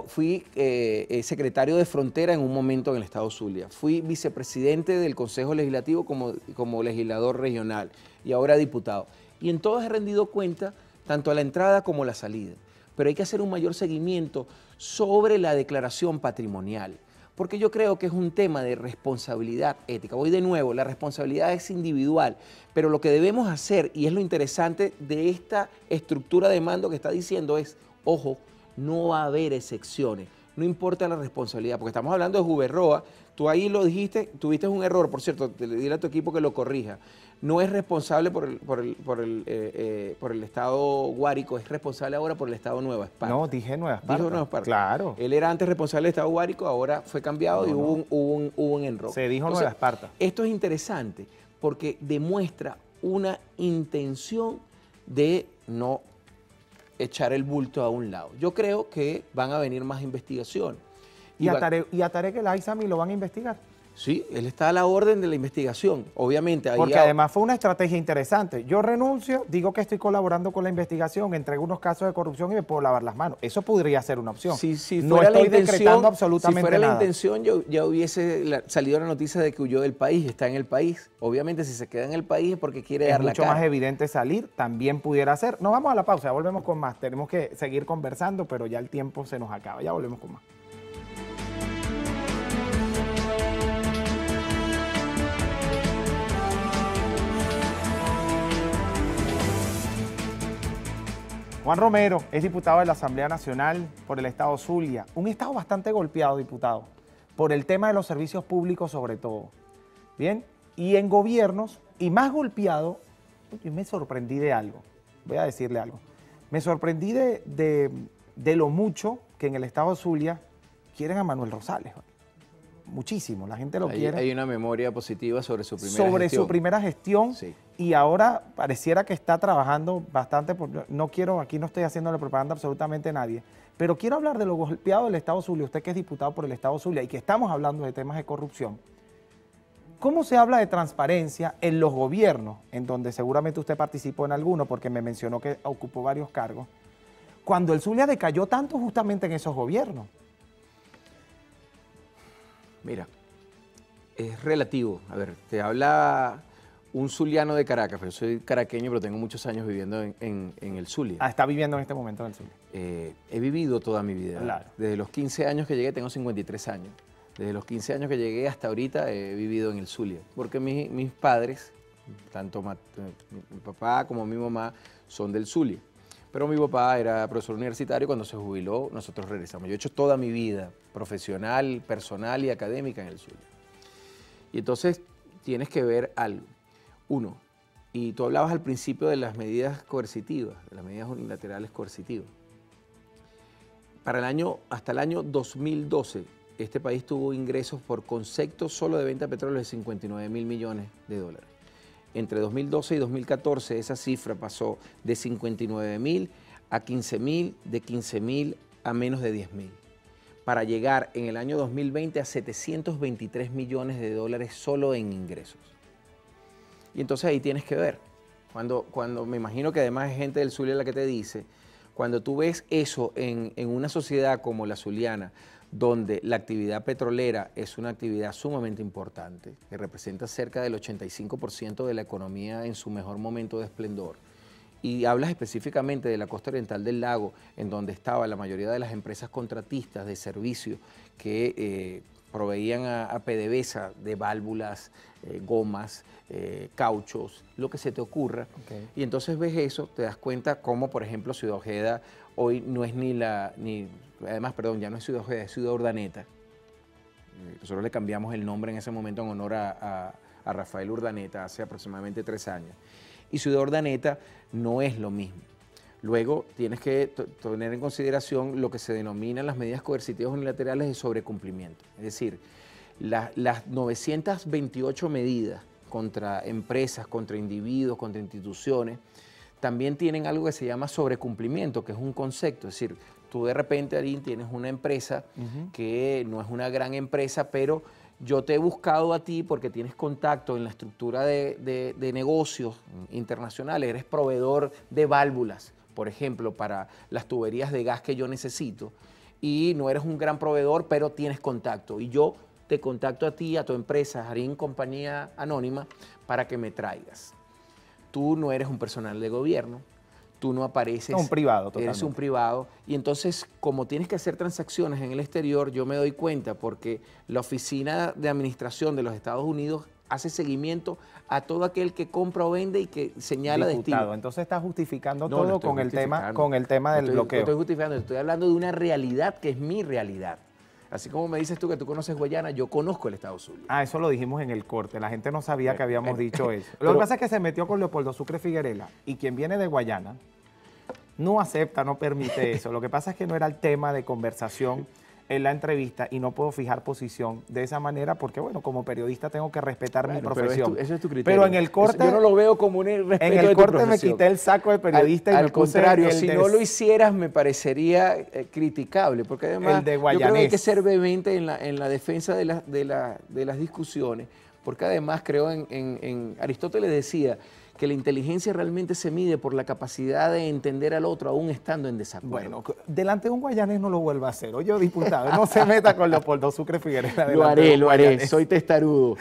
Fui secretario de Frontera en un momento en el estado Zulia. Fui vicepresidente del Consejo Legislativo como legislador regional y ahora diputado. Y en todas he rendido cuenta tanto a la entrada como a la salida. Pero hay que hacer un mayor seguimiento sobre la declaración patrimonial, porque yo creo que es un tema de responsabilidad ética. Voy de nuevo, la responsabilidad es individual, pero lo que debemos hacer, y es lo interesante de esta estructura de mando que está diciendo es, ojo, no va a haber excepciones, no importa la responsabilidad, porque estamos hablando de Juberroa, tú ahí lo dijiste, tuviste un error, por cierto, dile a tu equipo que lo corrija, no es responsable por el estado Guárico, es responsable ahora por el estado Nueva Esparta. No, dije Nueva Esparta. Dijo Nueva Esparta. Claro. Él era antes responsable del estado Guárico, ahora fue cambiado y hubo un enroque. Se dijo Nueva Esparta. Esto es interesante porque demuestra una intención de no echar el bulto a un lado. Yo creo que van a venir más investigaciones. ¿Y a Tarek El Aissami lo van a investigar? Sí, él está a la orden de la investigación, obviamente. Porque además fue una estrategia interesante. Yo renuncio, digo que estoy colaborando con la investigación, entrego unos casos de corrupción y me puedo lavar las manos. Eso podría ser una opción. Si no fuera estoy la intención, decretando absolutamente si fuera nada. la intención, ya hubiese salido la noticia de que huyó del país, está en el país. Obviamente, si se queda en el país es porque quiere dar la cara. Es mucho más evidente salir, también pudiera ser. Nos vamos a la pausa, ya volvemos con más. Tenemos que seguir conversando, pero ya el tiempo se nos acaba. Ya volvemos con más. Juan Romero es diputado de la Asamblea Nacional por el estado Zulia, un estado bastante golpeado, diputado, por el tema de los servicios públicos sobre todo. Bien, y en gobiernos, y más golpeado, yo me sorprendí de algo, voy a decirle algo. Me sorprendí de lo mucho que en el estado Zulia quieren a Manuel Rosales. Muchísimo, la gente lo quiere. Hay una memoria positiva sobre su primera gestión. Sí. Y ahora pareciera que está trabajando bastante, aquí no estoy haciéndole propaganda absolutamente a nadie, pero quiero hablar de lo golpeado del estado Zulia, usted que es diputado por el estado Zulia y que estamos hablando de temas de corrupción. ¿Cómo se habla de transparencia en los gobiernos, en donde seguramente usted participó en alguno, porque me mencionó que ocupó varios cargos, cuando el Zulia decayó tanto justamente en esos gobiernos? Mira, es relativo. A ver, te habla un zuliano de Caracas, pero soy caraqueño, pero tengo muchos años viviendo en el Zulia. Ah, está viviendo en este momento en el Zulia. He vivido toda mi vida. Claro. Desde los 15 años que llegué, tengo 53 años. Desde los 15 años que llegué hasta ahorita he vivido en el Zulia. Porque mis padres, tanto mi papá como mi mamá, son del Zulia. Pero mi papá era profesor universitario y cuando se jubiló nosotros regresamos. Yo he hecho toda mi vida profesional, personal y académica en el Zulia. Y entonces tienes que ver algo. Uno, y tú hablabas al principio de las medidas coercitivas, de las medidas unilaterales coercitivas. Hasta el año 2012, este país tuvo ingresos por concepto solo de venta de petróleo de 59.000 millones de dólares. Entre 2012 y 2014 esa cifra pasó de 59.000 a 15.000, de 15.000 a menos de 10.000, para llegar en el año 2020 a 723 millones de dólares solo en ingresos. Y entonces ahí tienes que ver, cuando me imagino que además es gente del Zulia la que te dice, cuando tú ves eso en una sociedad como la zuliana, donde la actividad petrolera es una actividad sumamente importante, que representa cerca del 85% de la economía en su mejor momento de esplendor, y hablas específicamente de la costa oriental del lago, en donde estaba la mayoría de las empresas contratistas de servicios que proveían a PDVSA de válvulas, gomas, cauchos, lo que se te ocurra. Okay. Y entonces ves eso, te das cuenta cómo, por ejemplo, Ciudad Ojeda hoy no es ya no es Ciudad Ojeda, es Ciudad Urdaneta. Nosotros le cambiamos el nombre en ese momento en honor a Rafael Urdaneta hace aproximadamente 3 años. Y Ciudad Urdaneta no es lo mismo. Luego tienes que tener en consideración lo que se denominan las medidas coercitivas unilaterales de sobrecumplimiento. Es decir, las 928 medidas contra empresas, contra individuos, contra instituciones, también tienen algo que se llama sobrecumplimiento, que es un concepto. Es decir, tú de repente, Arín, tienes una empresa que no es una gran empresa, pero yo te he buscado a ti porque tienes contacto en la estructura de negocios internacionales, eres proveedor de válvulas, por ejemplo, para las tuberías de gas que yo necesito, y no eres un gran proveedor, pero tienes contacto, y yo te contacto a ti, a tu empresa, Arín Compañía Anónima, para que me traigas. Tú no eres un personal de gobierno, tú no apareces. Un privado, totalmente. Eres un privado. Y entonces, como tienes que hacer transacciones en el exterior, yo me doy cuenta porque la Oficina de Administración de los Estados Unidos hace seguimiento a todo aquel que compra o vende y que señala destino. Entonces está justificando todo con el tema del bloqueo. No estoy justificando, estoy hablando de una realidad que es mi realidad. Así como me dices tú que tú conoces Guayana, yo conozco el estado Zulia. Ah, eso lo dijimos en el corte. La gente no sabía que habíamos dicho eso. Lo que pasa es que se metió con Leopoldo Sucre Figuerela y quien viene de Guayana no acepta, no permite eso. Lo que pasa es que no era el tema de conversación en la entrevista y no puedo fijar posición de esa manera porque, bueno, como periodista tengo que respetar mi profesión. Ese es tu criterio. Pero en el corte... Yo no lo veo como un respeto en el de tu corte me profesión. quité el saco de periodista y me puse contrario, el si de- no lo hicieras me parecería criticable, porque además el de yo creo que hay guayanés. que ser vehemente en la defensa de las discusiones, porque además creo en Aristóteles decía que la inteligencia realmente se mide por la capacidad de entender al otro aún estando en desacuerdo. Bueno, delante de un guayanés no lo vuelva a hacer. Oye, diputado, no se meta con Leopoldo Sucre Figueroa. Lo haré, soy testarudo.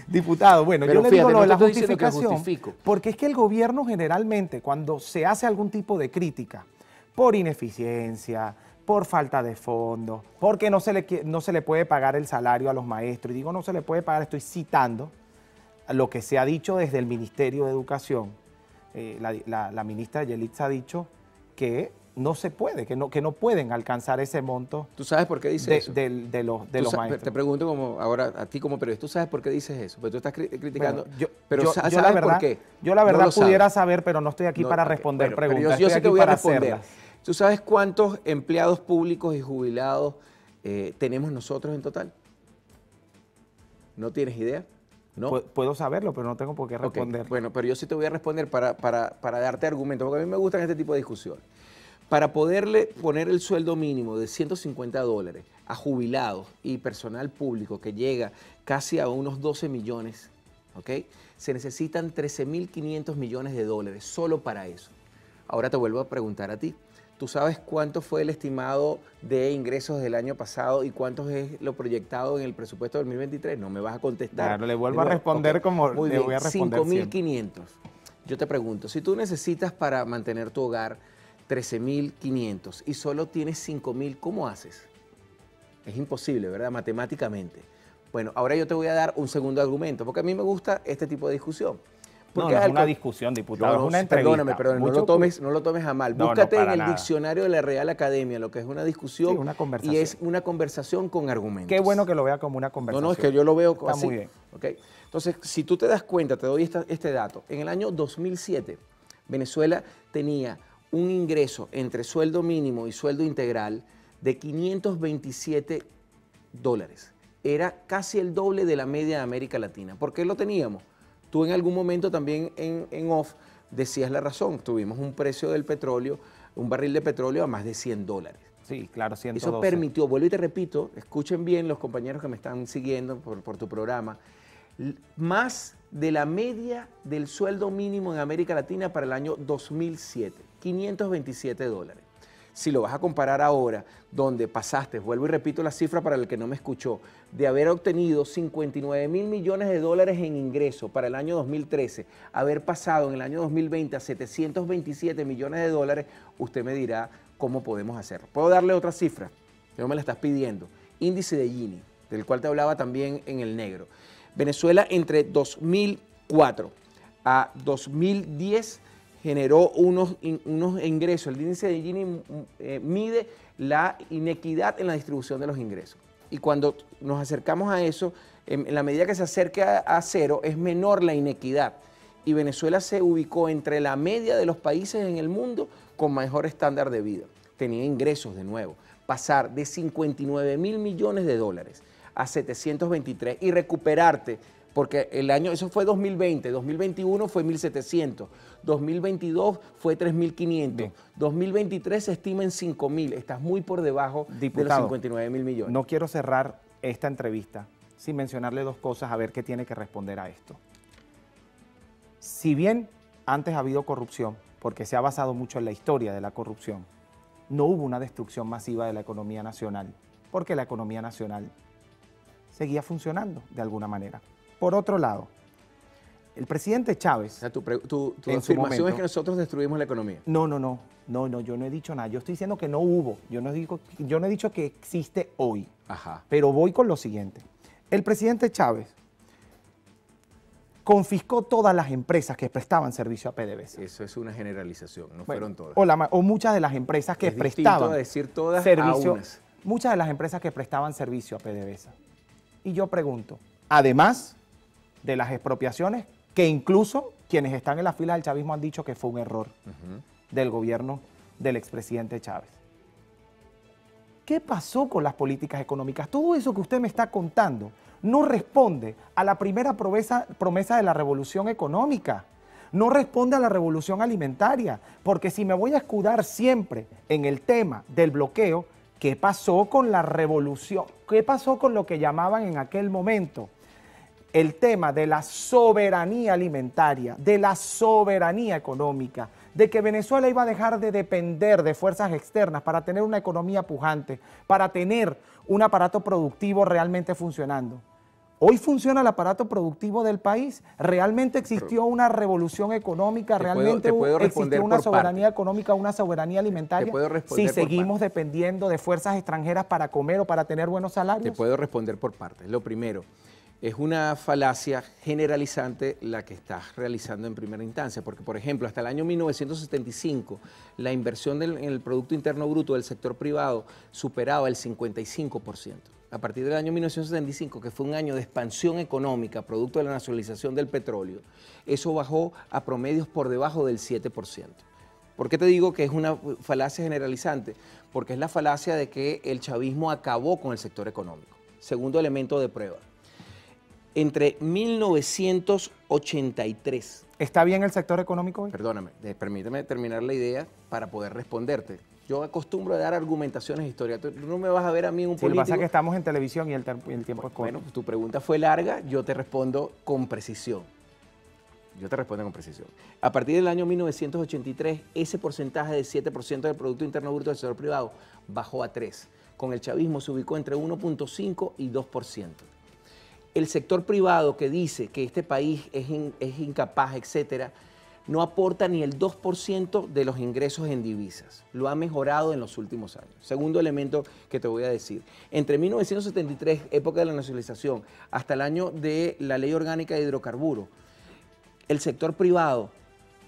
Diputado, bueno, Pero yo le digo fíjate, lo de no la te estoy diciendo que justificación, justifico. porque es que el gobierno generalmente, cuando se hace algún tipo de crítica por ineficiencia, por falta de fondos, porque no se le puede pagar el salario a los maestros, y digo no se le puede pagar, estoy citando lo que se ha dicho desde el Ministerio de Educación. La ministra Yelitza ha dicho que no se puede, que no pueden alcanzar ese monto ¿Tú sabes por qué dice eso? de los maestros. Te pregunto como ahora a ti como periodista, ¿tú sabes por qué dices eso? Porque tú estás criticando, Bueno, pero yo ¿sabes la verdad, por qué? Yo la No verdad lo sabes. pudiera saber, pero no estoy aquí No, para ok, responder bueno, pero preguntas. yo estoy sé aquí que voy a para responder. hacerlas. ¿Tú sabes cuántos empleados públicos y jubilados tenemos nosotros en total? ¿No tienes idea? ¿No? Puedo saberlo, pero no tengo por qué Ok, responder. bueno, pero yo sí te voy a responder para darte argumentos, porque a mí me gustan este tipo de discusiones. Para poderle poner el sueldo mínimo de $150 a jubilados y personal público que llega casi a unos 12 millones, ¿ok? Se necesitan 13.500 millones de dólares solo para eso. Ahora te vuelvo a preguntar a ti. ¿Tú sabes cuánto fue el estimado de ingresos del año pasado y cuánto es lo proyectado en el presupuesto del 2023? No me vas a contestar. Claro, le vuelvo De a nuevo, responder ok, como muy le bien, voy a responder 5.500. Yo te pregunto, si tú necesitas para mantener tu hogar 13.500 y solo tienes 5.000, ¿cómo haces? Es imposible, ¿verdad? Matemáticamente. Bueno, ahora yo te voy a dar un segundo argumento, porque a mí me gusta este tipo de discusión. No, Porque no es una discusión, diputado, No, es una entrevista. perdóname, no lo tomes a mal. No, no, Búscate en para el nada. diccionario de la Real Academia lo que es una discusión, Sí, una conversación. y es una conversación con argumentos. Qué bueno que lo vea como una conversación. No, es que yo lo veo Está así. muy bien. ¿Ok? Entonces, si tú te das cuenta, te doy este dato. En el año 2007, Venezuela tenía un ingreso entre sueldo mínimo y sueldo integral de $527. Era casi el doble de la media de América Latina. ¿Por qué lo teníamos? Tú en algún momento también en off decías la razón. Tuvimos un precio del petróleo, un barril de petróleo a más de $100. Sí, claro, 112. Eso permitió, vuelvo y te repito, escuchen bien los compañeros que me están siguiendo por tu programa, más de la media del sueldo mínimo en América Latina para el año 2007, $527. Si lo vas a comparar ahora, donde pasaste, vuelvo y repito la cifra para el que no me escuchó, de haber obtenido 59.000 millones de dólares en ingreso para el año 2013, haber pasado en el año 2020 a 727 millones de dólares, usted me dirá cómo podemos hacerlo. Puedo darle otra cifra, que no me la estás pidiendo. Índice de Gini, del cual te hablaba también en el negro. Venezuela entre 2004 a 2010 generó unos ingresos. El índice de Gini mide la inequidad en la distribución de los ingresos. Y cuando nos acercamos a eso, en la medida que se acerque a cero, es menor la inequidad. Y Venezuela se ubicó entre la media de los países en el mundo con mejor estándar de vida. Tenía ingresos de nuevo. Pasar de 59.000 millones de dólares a 723 y recuperarte, porque el año, eso fue 2020, 2021 fue 1.700, 2022 fue 3.500, 2023 se estima en 5.000, estás muy por debajo Diputado, de los 59.000 millones. No quiero cerrar esta entrevista sin mencionarle dos cosas, a ver qué tiene que responder a esto. Si bien antes ha habido corrupción, porque se ha basado mucho en la historia de la corrupción, no hubo una destrucción masiva de la economía nacional, porque la economía nacional seguía funcionando de alguna manera. Por otro lado, el presidente Chávez... O sea, tu en su afirmación momento, es que nosotros destruimos la economía. No, yo no he dicho nada. Yo estoy diciendo que no hubo. Yo no he dicho que existe hoy. Ajá. Pero voy con lo siguiente. El presidente Chávez confiscó todas las empresas que prestaban servicio a PDVSA. Eso es una generalización, no Bueno, fueron todas. o muchas de las empresas que Es distinto prestaban a decir todas a servicio, unas. muchas de las empresas que prestaban servicio a PDVSA. Y yo pregunto, además de las expropiaciones, que incluso quienes están en la fila del chavismo han dicho que fue un error del gobierno del expresidente Chávez. ¿qué pasó con las políticas económicas? Todo eso que usted me está contando no responde a la primera promesa de la revolución económica. No responde a la revolución alimentaria, porque si me voy a escudar siempre en el tema del bloqueo, ¿qué pasó con la revolución? ¿Qué pasó con lo que llamaban en aquel momento el tema de la soberanía alimentaria, de la soberanía económica, de que Venezuela iba a dejar de depender de fuerzas externas para tener una economía pujante, para tener un aparato productivo realmente funcionando? Hoy funciona el aparato productivo del país. ¿Realmente existió una revolución económica? ¿Realmente existió una soberanía económica, una soberanía alimentaria? Si seguimos dependiendo de fuerzas extranjeras para comer o para tener buenos salarios. Te puedo responder por partes. Lo primero, es una falacia generalizante la que estás realizando en primera instancia, porque, por ejemplo, hasta el año 1975, la inversión en el Producto Interno Bruto del sector privado superaba el 55%. A partir del año 1975, que fue un año de expansión económica, producto de la nacionalización del petróleo, eso bajó a promedios por debajo del 7%. ¿Por qué te digo que es una falacia generalizante? Porque es la falacia de que el chavismo acabó con el sector económico. Segundo elemento de prueba. Entre 1983... ¿Está bien el sector económico hoy? Perdóname, permíteme terminar la idea para poder responderte. Yo acostumbro a dar argumentaciones históricas. Tú no me vas a ver a mí un político... Lo que pasa es que estamos en televisión y el tiempo es corto. Bueno, tu pregunta fue larga, yo te respondo con precisión. A partir del año 1983, ese porcentaje de 7% del Producto Interno Bruto del sector privado bajó a 3%. Con el chavismo se ubicó entre 1.5 y 2%. El sector privado que dice que este país es incapaz, etcétera, no aporta ni el 2% de los ingresos en divisas. Lo ha mejorado en los últimos años. Segundo elemento que te voy a decir. Entre 1973, época de la nacionalización, hasta el año de la Ley Orgánica de Hidrocarburos, el sector privado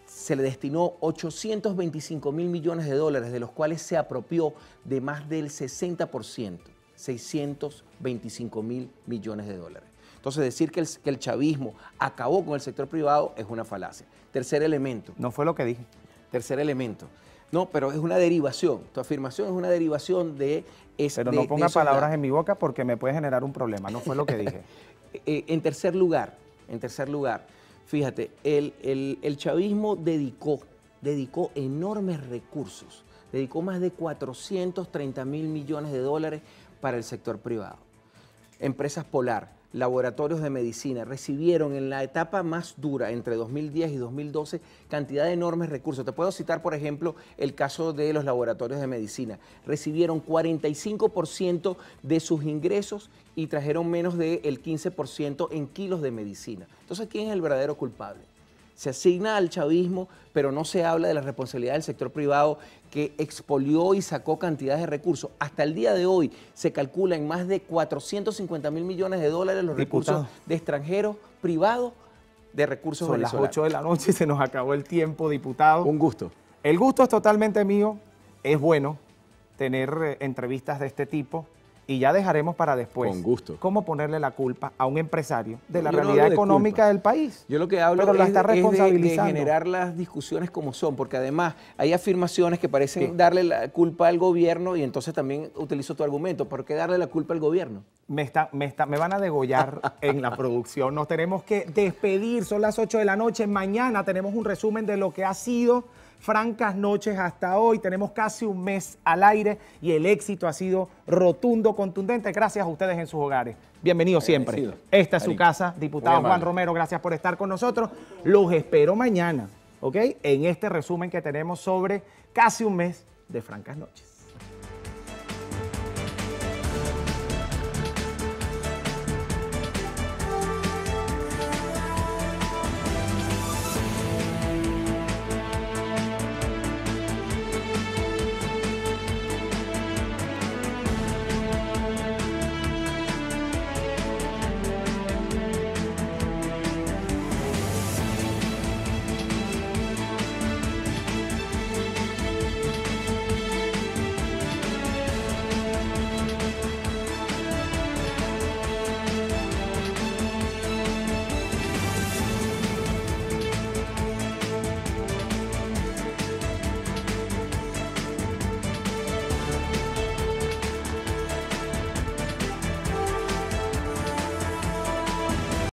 se le destinó 825.000 millones de dólares, de los cuales se apropió de más del 60%, 625.000 millones de dólares. Entonces, decir que el chavismo acabó con el sector privado es una falacia. Tercer elemento. No fue lo que dije. Tercer elemento. No, pero es una derivación. Tu afirmación es una derivación de... Pero no ponga palabras en mi boca porque me puede generar un problema. No fue lo que dije. En tercer lugar, fíjate, el chavismo dedicó enormes recursos. Dedicó más de 430.000 millones de dólares para el sector privado. Empresas Polar, laboratorios de medicina, recibieron en la etapa más dura, entre 2010 y 2012, cantidad de enormes recursos. Te puedo citar, por ejemplo, el caso de los laboratorios de medicina. Recibieron 45% de sus ingresos y trajeron menos del 15% en kilos de medicina. Entonces, ¿quién es el verdadero culpable? Se asigna al chavismo, pero no se habla de la responsabilidad del sector privado que expolió y sacó cantidades de recursos. Hasta el día de hoy se calcula en más de 450.000 millones de dólares los recursos de extranjeros privados de recursos venezolanos. Son las 8 de la noche y se nos acabó el tiempo, diputado. Un gusto. El gusto es totalmente mío. Es bueno tener entrevistas de este tipo. Y ya dejaremos para después cómo ponerle la culpa a un empresario de la realidad económica del país. Yo lo que hablo es de generar las discusiones como son, porque además hay afirmaciones que parecen darle la culpa al gobierno y entonces también utilizo tu argumento. ¿Por qué darle la culpa al gobierno? Me van a degollar en la producción. Nos tenemos que despedir. Son las 8 de la noche. Mañana tenemos un resumen de lo que ha sido Francas Noches hasta hoy. Tenemos casi un mes al aire y el éxito ha sido rotundo, contundente. Gracias a ustedes en sus hogares. Bienvenidos siempre. Esta es su casa. Diputado Juan Romero, gracias por estar con nosotros. Los espero mañana, ¿ok? En este resumen que tenemos sobre casi un mes de Francas Noches.